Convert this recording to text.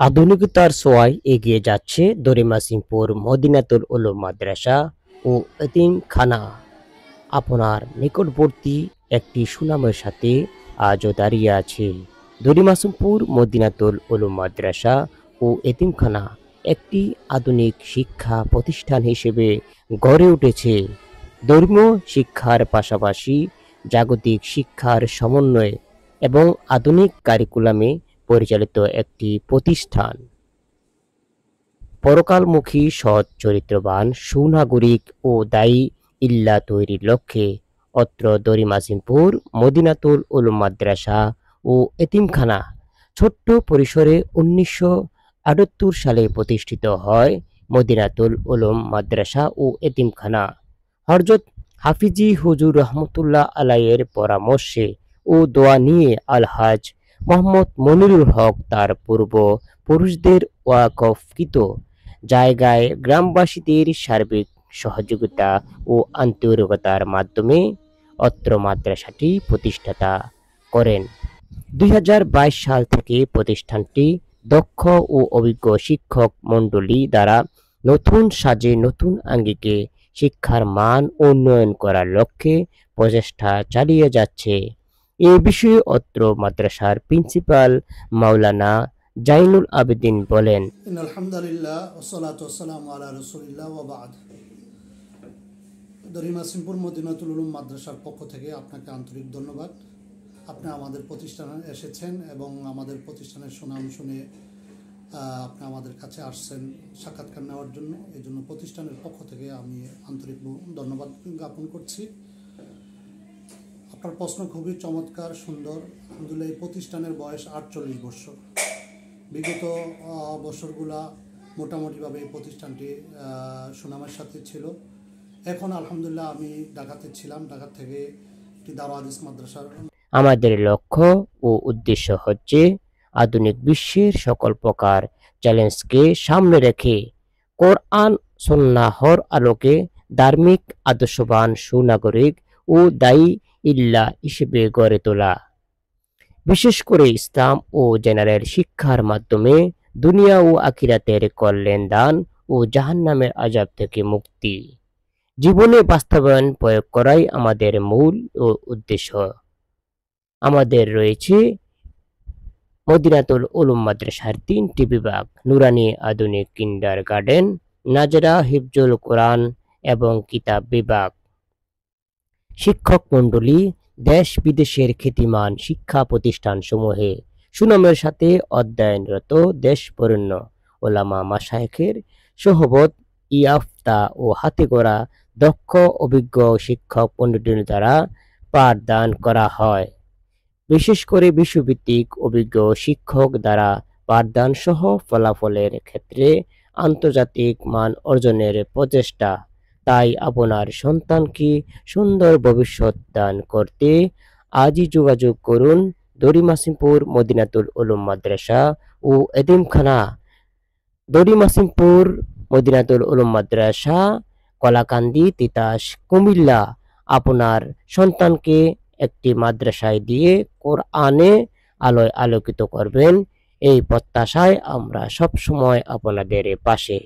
আধুনিকতার ছোঁয়ায় এগিয়ে যাচ্ছে দরিমাসিংপুর মদিনাতুল উলুম মাদ্রাসা ও এতিমখানা। আপনার নিকটবর্তী একটি সুনামের সাথে আজও দাঁড়িয়ে আছে। দরিমাসিংপুর মদিনাতুল উলুম মাদ্রাসা ও এতিমখানা একটি আধুনিক শিক্ষা প্রতিষ্ঠান হিসেবে গড়ে উঠেছে। ধর্মীয় শিক্ষার পাশাপাশি জাগতিক শিক্ষার সমন্বয়ে এবং আধুনিক কারিকুলামে পরিচালিত একটি প্রতিষ্ঠান। পরকালমুখী সৎ চরিত্রবান সুনাগরিক ও দায়ী ইল্লা তৈরির লক্ষ্যে অত্র দরিমাসিমপুর মদিনাতুল উলুম মাদ্রাসা ও এতিমখানা ছোট্ট পরিসরে 1978 সালে প্রতিষ্ঠিত হয়। মদিনাতুল উলুম মাদ্রাসা ও এতিমখানা হযরত হাফিজি হুজুর রহমতুল্লাহ আলাইয়ের পরামর্শে ও দোয়া নিয়ে আলহাজ মোহাম্মদ মনিরুল হক তার পূর্ব পুরুষদের ওয়াকফকৃত জায়গায় গ্রামবাসীদের সার্বিক সহযোগিতা ও আন্তরিকতার মাধ্যমে অত্র মাদ্রাসাটি প্রতিষ্ঠাতা করেন। 2022 সাল থেকে প্রতিষ্ঠানটি দক্ষ ও অভিজ্ঞ শিক্ষক মণ্ডলী দ্বারা নতুন সাজে নতুন আঙ্গিকে শিক্ষার মান উন্নয়ন করার লক্ষ্যে প্রচেষ্টা চালিয়ে যাচ্ছে। এ বিষয়ে অত্র মাদ্রাসার প্রিন্সিপাল মাওলানা জাইনুল আবেদিন বলেন, আলহামদুলিল্লাহ ওয়াসসালাতু ওয়াসসালামু আলা রাসূলিল্লাহ ওয়া বা'দ। দরিমাসিমপুর মদিনাতুল উলুম মাদ্রাসার পক্ষ থেকে আপনাকে আন্তরিক ধন্যবাদ। আপনি আমাদের প্রতিষ্ঠানে এসেছেন এবং আমাদের প্রতিষ্ঠানের সুনাম শুনে আপনি আমাদের কাছে আসছেন সাক্ষাৎকার নেওয়ার জন্য। এই জন্য প্রতিষ্ঠানের পক্ষ থেকে আমি আন্তরিক ধন্যবাদ জ্ঞাপন করছি। আপনার প্রশ্ন খুবই চমৎকার, সুন্দর। আলহামদুলিল্লাহ, এই প্রতিষ্ঠানের বয়স 48 বছর। বিগত বছরগুলা মোটামুটিভাবে এই প্রতিষ্ঠানটি সুনামের সাথে ছিল। এখন আলহামদুলিল্লাহ আমি ঢাকাতে ছিলাম, ঢাকা থেকে একটি দারুল হাদিস মাদ্রাসার। আমাদের লক্ষ্য ও উদ্দেশ্য হচ্ছে আধুনিক বিশ্বের সকল প্রকার চ্যালেঞ্জকে সামনে রেখে কোরআন সুন্নাহর আলোকে ধার্মিক আদর্শবান সুনাগরিক ও দায়ী ইল্লা হিসেবে গড়ে তোলা। বিশেষ করে ইসলাম ও জেনারেল শিক্ষার মাধ্যমে দুনিয়া ও আখিরাতের কল্যাণ দান ও জাহান্নামের আযাব থেকে মুক্তি জীবনে বাস্তবায়ন প্রয়োগ করাই আমাদের মূল ও উদ্দেশ্য। আমাদের রয়েছে মদিনাতুল উলুম মাদ্রাসার 3টি বিভাগ: নুরানি আধুনিক কিন্ডার গার্ডেন, নাজরা হিফজুল কোরআন এবং কিতাব বিভাগ। শিক্ষক মণ্ডলী দেশ বিদেশের খ্যাতিমান শিক্ষা প্রতিষ্ঠান সমূহে সুনামের সাথে অধ্যয়নরত দেশ বরেণ্য ওলামা মাশায়েখের সোহবত ইয়াফতা ও হাতে গড়া দক্ষ অভিজ্ঞ শিক্ষক মণ্ডলীর দ্বারা পাঠদান করা হয়। বিশেষ করে বিশ্বভিত্তিক অভিজ্ঞ শিক্ষক দ্বারা পাঠদান সহ ফলাফলের ক্ষেত্রে আন্তর্জাতিক মান অর্জনের প্রচেষ্টা। তাই আপনার সন্তানকে সুন্দর ভবিষ্যৎ দান করতে আজই যোগাযোগ করুন দরিমাসিমপুর মদিনাতুল উলুম মাদ্রাসা ও এতিমখানা। দরিমাসিমপুর মদিনাতুল উলুম মাদ্রাসা, কলাকান্দি, তিতাস, কুমিল্লা। আপনার সন্তানকে একটি মাদ্রাসায় দিয়ে কোরআনে আলোয় আলোকিত করবেন, এই প্রত্যাশায় আমরা সবসময় আপনাদের পাশে।